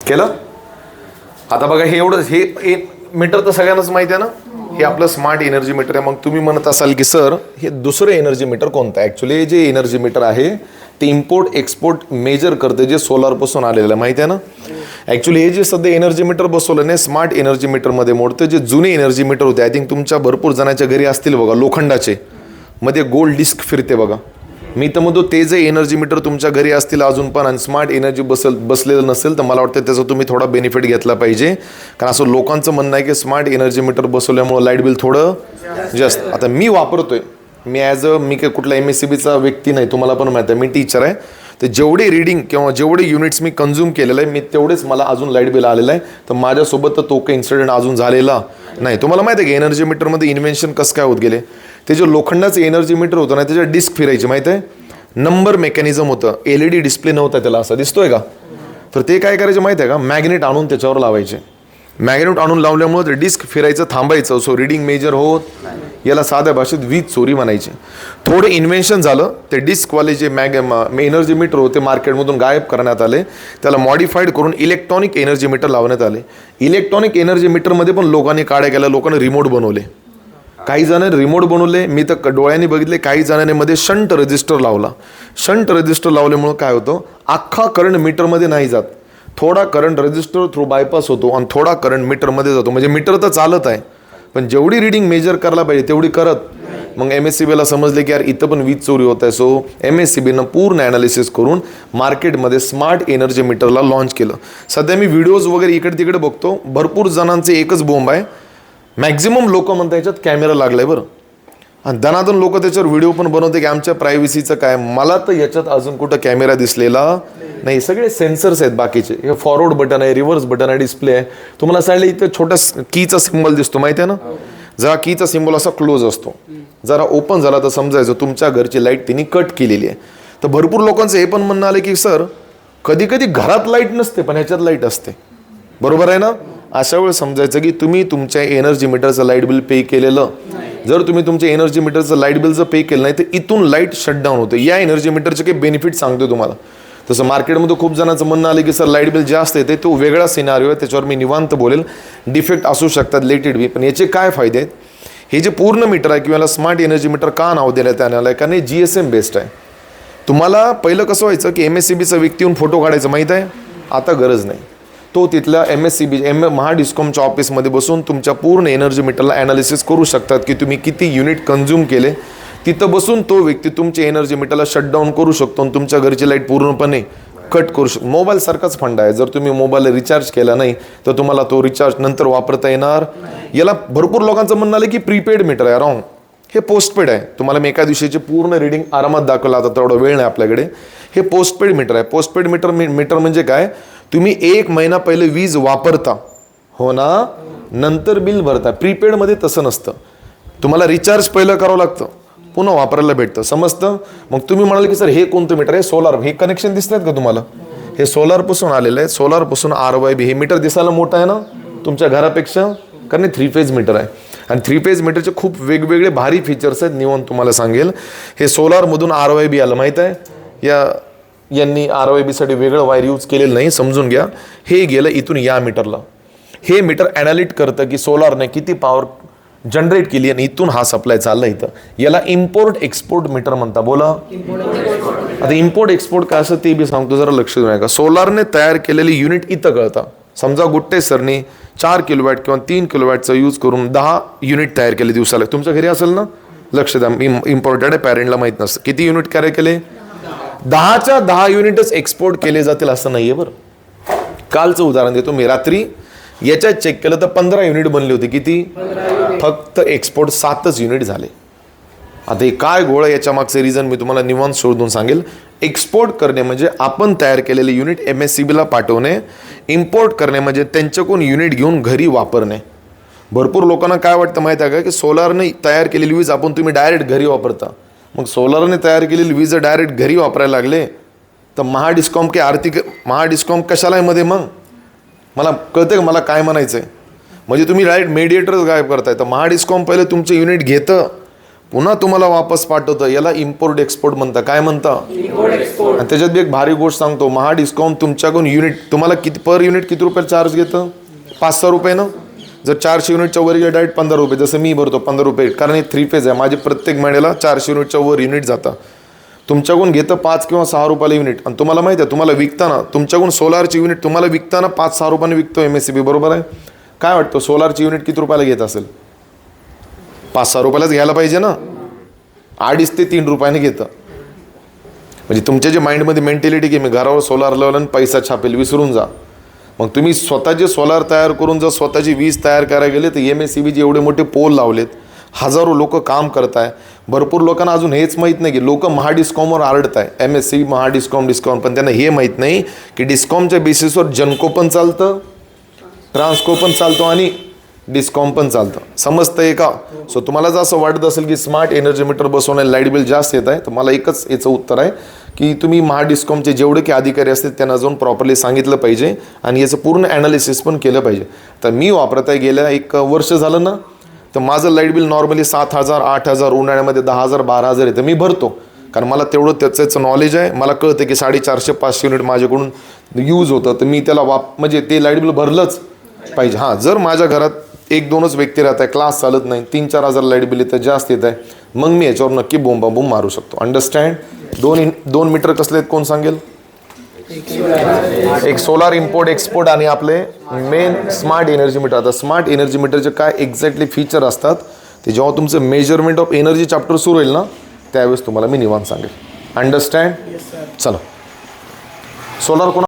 केलं. आता बघा हे एवढं हे मीटर तर सगळ्यांनाच माहिती आहे ना, हे आपलं स्मार्ट एनर्जी मीटर आहे. मग तुम्ही म्हणत असाल की सर हे दुसरं एनर्जी मीटर कोणतं आहे? ॲक्च्युली जे एनर्जी मीटर आहे ते इम्पोर्ट एक्सपोर्ट मेजर करते, जे सोलारपासून आलेलं आहे, माहिती आहे ना. ॲक्च्युली हे जे सध्या एनर्जी मीटर बसवलं नाही स्मार्ट एनर्जी मीटरमध्ये मोडतं. जे जुने एनर्जी मीटर होते, आय थिंक तुमच्या भरपूर जणांच्या घरी असतील बघा, लोखंडाचे मध्ये गोल डिस्क फिरते बघा. मी तर म्हणतो ते जे एनर्जी मीटर तुमच्या घरी असतील अजून पण आणि स्मार्ट एनर्जी बसलेलं नसेल तर मला वाटतं त्याचा तुम्ही थोडा बेनिफिट घेतला पाहिजे. कारण असं लोकांचं म्हणणं आहे की स्मार्ट एनर्जी मीटर बसवल्यामुळं लाईट बिल थोडं जास्त. आता मी वापरतोय, मी मी काही कुठला MSCBचा व्यक्ती नाही, तुम्हाला पण माहिती आहे मी टीचर आहे. तर जेवढे रीडिंग किंवा जेवढे युनिट्स मी कन्झ्युम केलेलं आहे मी तेवढेच मला अजून लाईट बिल आलेलं आहे. तर माझ्यासोबत तर तो काही इन्सिडेंट अजून झालेला नाही. तुम्हाला माहिती आहे की एनर्जी मीटरमध्ये इन्व्हेन्शन कसं काय होत गेले. ते जे लोखंडाचं एनर्जी मीटर होतं ना त्याच्या डिस्क फिरायची, माहिती आहे, नंबर मेकॅनिझम होतं, LED डिस्प्ले नव्हता त्याला, असा दिसतोय का. तर ते काय करायचे माहिती आहे का, मॅग्नेट आणून त्याच्यावर लावायचे. मॅग्नेट आणून लावल्यामुळे ते डिस्क फिरायचं थांबायचं, सो रिडिंग मेजर होत. याला साध्या भाषेत वीज चोरी म्हणायची. थोडं इन्व्हेन्शन झालं, ते डिस्कवाले जे एनर्जी मीटर होते मार्केटमधून गायब करण्यात आले. त्याला मॉडिफाईड करून इलेक्ट्रॉनिक एनर्जी मीटर लावण्यात आले. इलेक्ट्रॉनिक एनर्जी मीटरमध्ये पण लोकांनी काड्या केल्या, लोकांनी रिमोट बनवले. काही जणांनी रिमोट बनवले, मी तर डोळ्यांनी बघितले. काही जणांनी मध्ये शंट रजिस्टर लावला. शंट रजिस्टर लावल्यामुळं काय होतं, अख्खा करंट मीटरमध्ये नाही जात, थोडा करंट रजिस्टर थ्रू बायपास होतो आणि थोडा करंट मीटरमध्ये जातो. म्हणजे मीटर तर चालत आहे पण जेवढी रिडिंग मेजर करायला पाहिजे तेवढी करत. मग MSCBला समजले की यार इथं पण वीज चोरी होत आहे. सो MSCBनं पूर्ण ॲनालिसिस करून मार्केटमध्ये स्मार्ट एनर्जी मीटरला लॉन्च केलं. सध्या मी व्हिडिओज वगैरे इकडे तिकडे बघतो, भरपूर जणांचे एकच बोंब आहे. मॅक्झिमम लोक म्हणतात याच्यात कॅमेरा लागलाय बरं, आणि दनादन लोक त्याच्यावर व्हिडिओ पण बनवते की आमच्या प्रायव्हसीचं काय. मला तर याच्यात अजून कुठं कॅमेरा दिसलेला नाही. सगळे सेन्सर्स आहेत बाकीचे. हे फॉरवर्ड बटन आहे, रिव्हर्स बटन आहे, डिस्प्ले आहे. तुम्हाला साईडला इथं छोटा कीचा सिम्बॉल दिसतो, माहिती आहे ना. जरा कीचा सिम्बॉल असा क्लोज असतो, जरा ओपन झाला तर समजायचं तुमच्या घरची लाईट तिने कट केलेली आहे. तर भरपूर लोकांचं हे पण म्हणणं आलं की सर कधी कधी घरात लाईट नसते पण ह्याच्यात लाईट असते, बरोबर आहे ना. अशा वेळेस समजायचं की तुम्ही तुमच्या एनर्जी मीटरचं लाईट बिल पे केलेलं. जर तुम्ही तुमच्या एनर्जी मीटरचं लाईट बिल जर पे केलं नाही तर इथून लाईट शटडाऊन होते. या एनर्जी मीटरचे काही बेनिफिट सांगतो तुम्हाला. तसं मार्केटमध्ये खूप जणांचं म्हणणं आलं की सर लाईट बिल जास्त येते, तो वेगळा सिनारिओ आहे, त्याच्यावर मी निवांत बोलेल. डिफेक्ट असू शकतात लेटेड बी, पण याचे काय फायदे आहेत. हे जे पूर्ण मीटर आहे किंवा स्मार्ट एनर्जी मीटर का नाव देण्यात आलं आहे, कारण हे GSM बेस्ड आहे. तुम्हाला पहिलं कसं व्हायचं की MSCBचा व्यक्ती येऊन फोटो काढायचं, माहीत आहे, आता गरज नाही. तो तिथल्या MSCB महाडिस्कॉमच्या ऑफिसमध्ये बसून तुमच्या पूर्ण एनर्जी मीटरला ॲनालिसिस करू शकतात की तुम्ही किती युनिट कन्झ्युम केले. तिथं बसून तो व्यक्ती तुमच्या एनर्जी मीटरला शटडाऊन करू शकतो आणि तुमच्या घरची लाईट पूर्णपणे कट करू शकतो. मोबाईलसारखाच फंड आहे. जर तुम्ही मोबाईल रिचार्ज केला नाही तर तुम्हाला तो रिचार्ज नंतर वापरता येणार. याला भरपूर लोकांचं म्हणणं आलं की प्रीपेड मीटर आहे. रॉंग, हे पोस्टपेड आहे. तुम्हाला मी एका दिवशीची पूर्ण रिडिंग आरामात दाखवला, आता तेवढा वेळ नाही आपल्याकडे. हे पोस्टपेड मीटर आहे. पोस्टपेड मीटर म्हणजे काय, तुम्ही 1 महिना पहिले वीज वापरता, हो ना, नंतर बिल भरता. प्रीपेडमध्ये तसं नसतं. तुम्हाला रिचार्ज पहिलं करावं लागतं, पुन्हा वापरायला भेटतं, समजतं. मग तुम्ही म्हणाल की सर हे कोणतं मीटर आहे, सोलार, हे कनेक्शन दिसतात का तुम्हाला, हे सोलारपासून आलेलं आहे. सोलारपासून RYB. हे मीटर दिसायला मोठं आहे ना तुमच्या घरापेक्षा, कारण हे 3 फेज मीटर आहे. आणि 3 फेज मीटरचे खूप वेगवेगळे भारी फीचर्स आहेत, निवून तुम्हाला सांगेल. हे सोलारमधून RYB आलं, माहीत आहे. यांनी RYBसाठी वेगळं वायर यूज केलेलं नाही, समजून घ्या. हे गेलं इथून या मीटरला. हे मीटर ॲनालिट करतं की सोलारने किती पॉवर जनरेट केली आणि इथून हा सप्लाय चालला इथं. याला इम्पोर्ट एक्सपोर्ट मीटर म्हणता. बोला. आता इम्पोर्ट एक्सपोर्ट काय असं ते बी सांगतो, जरा लक्ष देऊ नका. सोलारने तयार केलेली युनिट इथं कळतं. समजा गुट्टे सरने 4 किलोवॅट किंवा 3 किलोवॅटचा यूज करून 10 युनिट तयार केले दिवसाला. तुमच्या घरी असेल ना, लक्ष द्या, इम्पॉर्टंट आहे, पॅरेंटला माहीत नसतं. किती युनिट तयार केले, 10च्या 10 युनिटच एक्सपोर्ट केले जातील असं नाहीये बरं. कालचं उदाहरण देतो मी. रात्री याच्यात चेक केलं तर 15 युनिट बनली होती. किती, फक्त एक्सपोर्ट 7च युनिट झाले. आता हे काय गोळ, याच्या मागचे रिझन मी तुम्हाला निवांत शोधून सांगेल. एक्सपोर्ट करणे म्हणजे आपण तयार केलेले युनिट MSCBला पाठवणे. इम्पोर्ट करणे म्हणजे त्यांच्याकडून युनिट घेऊन घरी वापरणे. भरपूर लोकांना काय वाटतं माहिती आहे का की सोलारने तयार केलेली वीज आपण तुम्ही डायरेक्ट घरी वापरता. मग सोलारने तयार केलेली वीज जर डायरेक्ट घरी वापरायला लागले तर महाडिस्कॉम कशाला आहे मध्ये. मग मला कळतं का मला काय म्हणायचं आहे. म्हणजे तुम्ही डायरेक्ट मेडिएटरच गायब करताय. तर महाडिस्कॉम पहिले तुमचे युनिट घेतं, पुन्हा तुम्हाला वापस पाठवतं. याला इम्पोर्ट एक्सपोर्ट म्हणतं. काय म्हणतं? आणि त्याच्यात बी एक भारी गोष्ट सांगतो. महा डिस्कॉम तुमच्याकडून युनिट तुम्हाला किती पर युनिट किती रुपये चार्ज घेतं? 5-6 रुपये ना. जर 400 युनिटच्या वर गेलं डायरेक्ट 15 रुपये. जसं मी भरतो 15 रुपये, कारण हे 3 फेज आहे. माझे प्रत्येक महिन्याला 400 युनिटच्या वर युनिट जातं. तुमच्याकडून घेतं 5 किंवा 6 रुपयाला युनिट. आणि तुम्हाला माहिती आहे, तुम्हाला विकताना तुमच्याकडून सोलारची युनिट तुम्हाला विकताना 5-6 रुपयाने विकतो MSCB, बरोबर आहे? काय वाटतं सोलारची युनिट किती रुपयाला घेत असेल? 5-6 रुपयालाच घ्यायला पाहिजे ना. 2.5 ते 3 रुपयाने घेतं. म्हणजे तुमच्या जे माइंडमध्ये मेंटॅलिटी की मी घरावर सोलार लावलं आणि पैसा छापेल, विसरून जा. मग तुम्ही स्वतःचे सोलार तयार करून जर स्वतःची वीज तयार करायला गेले तर MSCBचे एवढे मोठे पोल लावलेत, हजारो लोक काम करत आहे. भरपूर लोकांना अजून हेच माहीत नाही की लोक महाडिस्कॉमवर आरडत आहे MSCB महाडिस्कॉम. पण त्यांना हे माहीत नाही की डिस्कॉमच्या बेसिसवर जनको पण चालतं, ट्रान्सको पण चालतो आणि डिस्कॉम पण चालतं. समजतं आहे का? सो तुम्हाला जर असं वाटत असेल की स्मार्ट एनर्जी मीटर बसवण्याला लाईट बिल जास्त येत आहे, तर मला एकच याचं उत्तर आहे की तुम्ही महाडिस्कॉमचे जेवढे काही अधिकारी असतील त्यांना जाऊन प्रॉपरली सांगितलं पाहिजे आणि याचं पूर्ण ॲनालिसिस पण केलं पाहिजे. तर मी वापरत आहे गेल्या 1 वर्ष झालं ना, तर माझं लाईट बिल नॉर्मली 7,000, 8,000, उन्हाळ्यामध्ये 10,000, 12,000 येतं. मी भरतो कारण मला तेवढं त्याचं नॉलेज आहे. मला कळतं की 450-500 युनिट माझ्याकडून यूज होतं, तर मी त्याला म्हणजे ते लाईट बिल भरलंच पाहिजे. हां, जर माझ्या घरात 1-2च व्यक्ती राहत आहे, क्लास चालत नाही, 3-4 हजार लाईट बिल येतं, जास्त येत आहे, मग मी याच्यावर नक्की बोंबाबोंब मारू शकतो. अंडरस्टँड? 2 मीटर कसले आहेत कोण सांगेल? एक सोलार इम्पोर्ट एक्सपोर्ट आणि आपले मेन स्मार्ट एनर्जी मीटर. आता स्मार्ट एनर्जी मीटरचे काय एक्झॅक्टली फीचर असतात ते जेव्हा तुमचं मेजरमेंट ऑफ एनर्जी चॅप्टर सुरू होईल ना, त्यावेळेस तुम्हाला मी निवांत सांगेल. अंडरस्टँड? चलो, सोलार कोणा